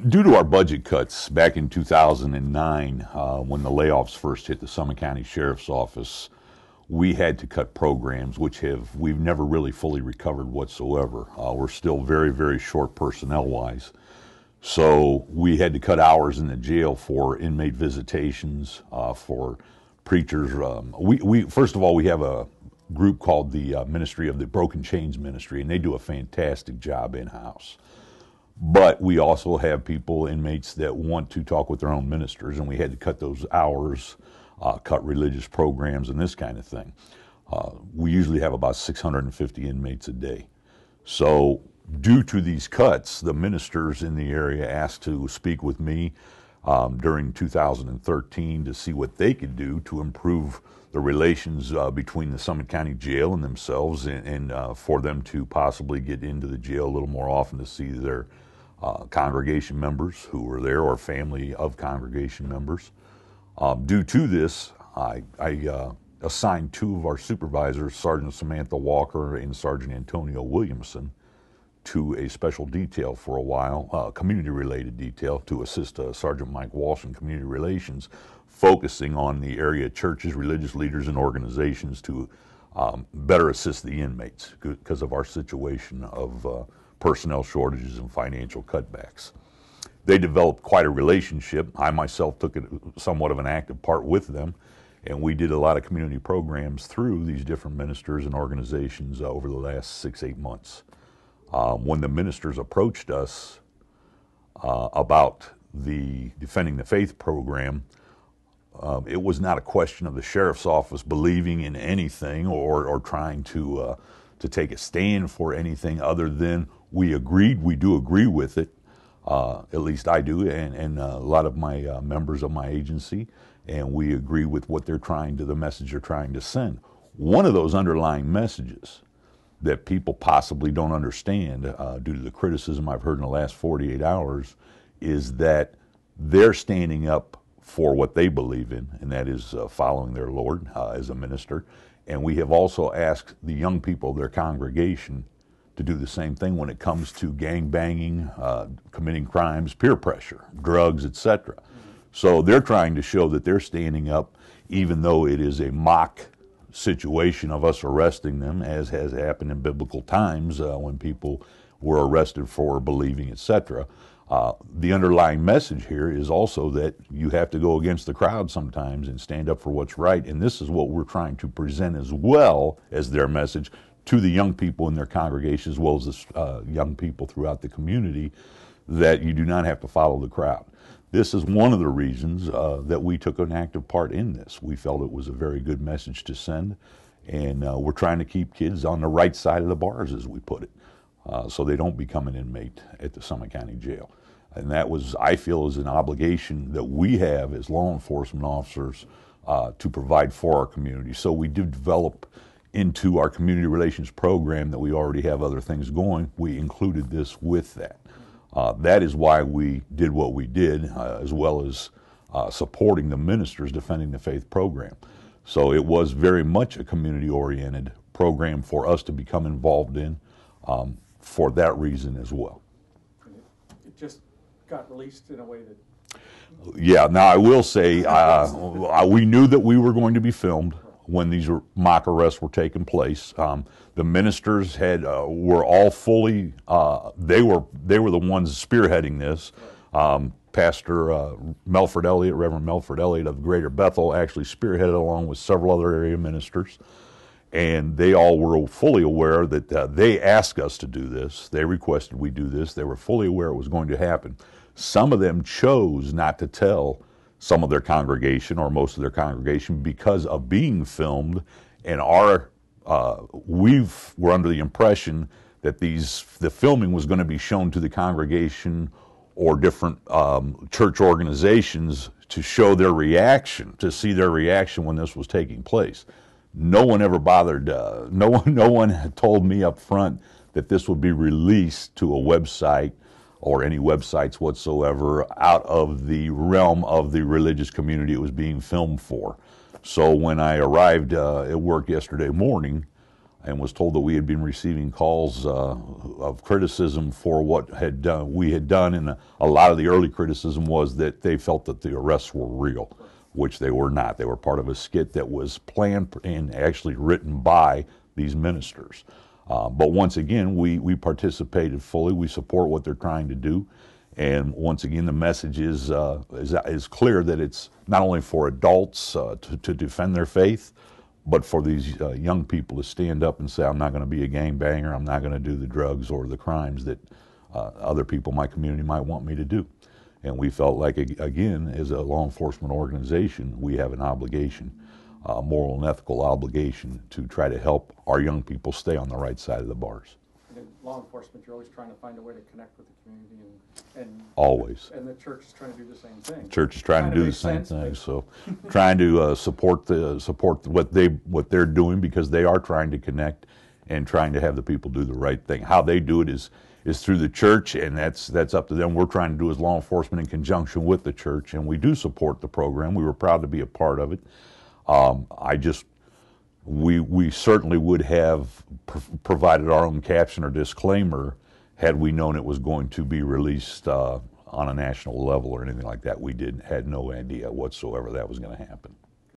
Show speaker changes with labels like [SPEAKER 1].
[SPEAKER 1] Due to our budget cuts back in 2009, when the layoffs first hit the Summit County Sheriff's Office, we had to cut programs, which we've never really fully recovered whatsoever. We're still very, very short personnel-wise. So we had to cut hours in the jail for inmate visitations, for preachers. First of all, we have a group called the Ministry of the Broken Chains Ministry, and they do a fantastic job in-house. But we also have inmates that want to talk with their own ministers, and we had to cut those hours, cut religious programs and this kind of thing. We usually have about 650 inmates a day. So due to these cuts, the ministers in the area asked to speak with me during 2013 to see what they could do to improve the relations between the Summit County Jail and themselves, and for them to possibly get into the jail a little more often to see their congregation members who were there or family of congregation members. Due to this, I assigned two of our supervisors, Sergeant Samantha Walker and Sergeant Antonio Williamson, to a special detail for a while, community-related detail, to assist Sergeant Mike Walsh in community relations, focusing on the area churches, religious leaders, and organizations to better assist the inmates because of our situation of personnel shortages and financial cutbacks. They developed quite a relationship. I myself took somewhat of an active part with them, and we did a lot of community programs through these different ministers and organizations over the last 6-8 months. When the ministers approached us about the Defending the Faith program, it was not a question of the sheriff's office believing in anything or trying to take a stand for anything other than we agreed. We do agree with it, at least I do, and a lot of my members of my agency, and we agree with what the message they're trying to send. One of those underlying messages that people possibly don't understand due to the criticism I've heard in the last 48 hours is that they're standing up for what they believe in, and that is following their Lord as a minister. And we have also asked the young people of their congregation to do the same thing when it comes to gang banging, committing crimes, peer pressure, drugs, etc. So they're trying to show that they're standing up, even though it is a mock situation of us arresting them, as has happened in biblical times when people were arrested for believing, etc. The underlying message here is also that you have to go against the crowd sometimes and stand up for what's right, and this is what we're trying to present as well as their message to the young people in their congregation, as well as the young people throughout the community, that you do not have to follow the crowd. This is one of the reasons that we took an active part in this. We felt it was a very good message to send, and we're trying to keep kids on the right side of the bars, as we put it, so they don't become an inmate at the Summit County Jail. And that was, I feel, is an obligation that we have as law enforcement officers to provide for our community. So we did develop into our community relations program that we already have other things going. We included this with that. That is why we did what we did, as well as supporting the ministers Defending the Faith program. So it was very much a community-oriented program for us to become involved in for that reason as well.
[SPEAKER 2] It just got released in a way that...
[SPEAKER 1] Yeah, now I will say we knew that we were going to be filmed when these mock arrests were taking place. The ministers were all fully, they were the ones spearheading this. Pastor Melford Elliott, Reverend Melford Elliott of Greater Bethel, actually spearheaded along with several other area ministers. And they all were fully aware that they asked us to do this. They requested we do this. They were fully aware it was going to happen. Some of them chose not to tell some of their congregation or most of their congregation because of being filmed, and we were under the impression that the filming was going to be shown to the congregation or different church organizations to show their reaction, to see their reaction when this was taking place. No one ever bothered, no one had told me up front that this would be released to a website or any websites whatsoever out of the realm of the religious community it was being filmed for. So when I arrived at work yesterday morning, and was told that we had been receiving calls of criticism for what we had done, and a lot of the early criticism was that they felt that the arrests were real, which they were not. They were part of a skit that was planned and actually written by these ministers. But once again, we participated fully. We support what they're trying to do. And once again, the message is clear that it's not only for adults to defend their faith, but for these young people to stand up and say, I'm not going to be a gangbanger, I'm not going to do the drugs or the crimes that other people in my community might want me to do. And we felt like, again, as a law enforcement organization, we have an obligation, a moral and ethical obligation, to try to help our young people stay on the right side of the bars.
[SPEAKER 2] And in law enforcement, you're always trying to find a way to connect with the community, and
[SPEAKER 1] always.
[SPEAKER 2] And the church is trying to do the same thing.
[SPEAKER 1] The church is trying to do the same thing. So, trying to support what they're doing, because they are trying to connect and trying to have the people do the right thing. How they do it is through the church, and that's up to them. We're trying to do as law enforcement in conjunction with the church, and we do support the program. We were proud to be a part of it. We certainly would have provided our own caption or disclaimer had we known it was going to be released on a national level or anything like that. We had no idea whatsoever that was going to happen.